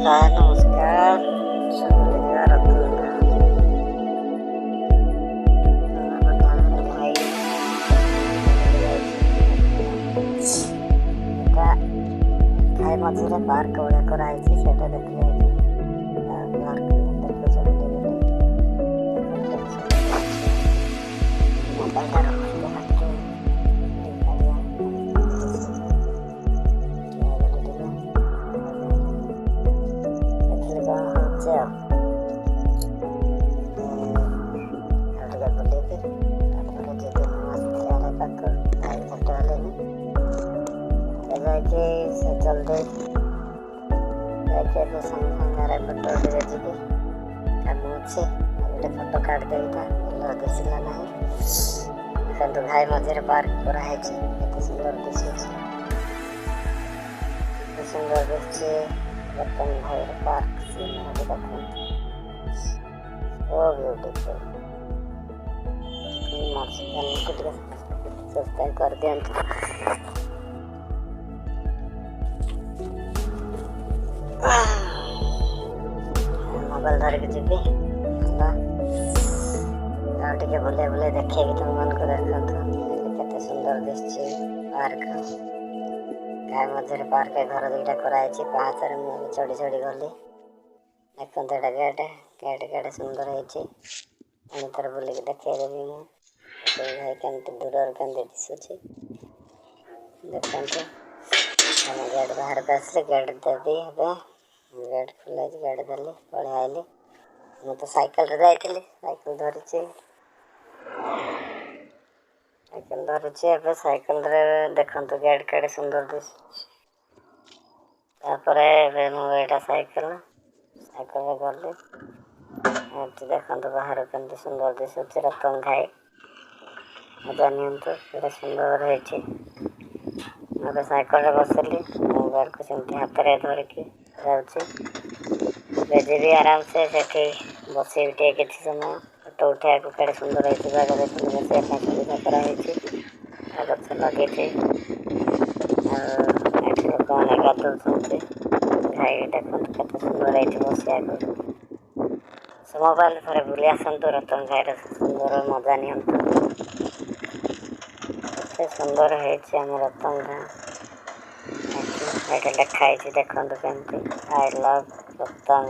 नमस्कार भाई मझे पार्क गुड़ा कराई से देखिए जल्दी संगे फोटो जी कम अच्छे गोटे फोटो काट दे दिशा ना देखो भाई मझे पार्क कराई सुंदर दिशा सुंदर दिखे रतन भाई पार्क सो ब्यूटीफुल सब्सक्राइब कर दिखाँ मोबाइल धरिक जी टे बुले बुले देखे तुम मन को देखते सुंदर दिशे पार्क गाय मझे पार्क घर दुईटा कराई पाँच मुझे चढ़ी चढ़ी गली देखते गेट गेट गेट सुंदर होनी तर बुलिक देखदेवी मुझे भाई कमी दूर कमी दिशुची देखते गेट बाहर को आसले गेट देवी हे गेट खुला गेट देली पलि आईली मुझे तो साइकिल जाइली साइकिल धरी साइकिल देखु गेट केड़े सुंदर दिशा मुझे साइकिल साइकिल गली देखते बाहर कमी सुंदर दिशुच रतन घाई मजा नि सुंदर होते साइकिल बसली मोबाइल को सेमती हाथ में धरिकी जाऊँगी भी आराम से बस कि समय फोटो उठा कड़े सुंदर होती बस सुविधा कराई गच लगे लोक मैंने गाधुंट भाई देखते कत सुंदर बसिया मोबाइल थे बुले आसतु रतन घाई सुंदर मजा नि सुंदर होम रतन गाँ लिखाई देखते कमी आई लव रतन।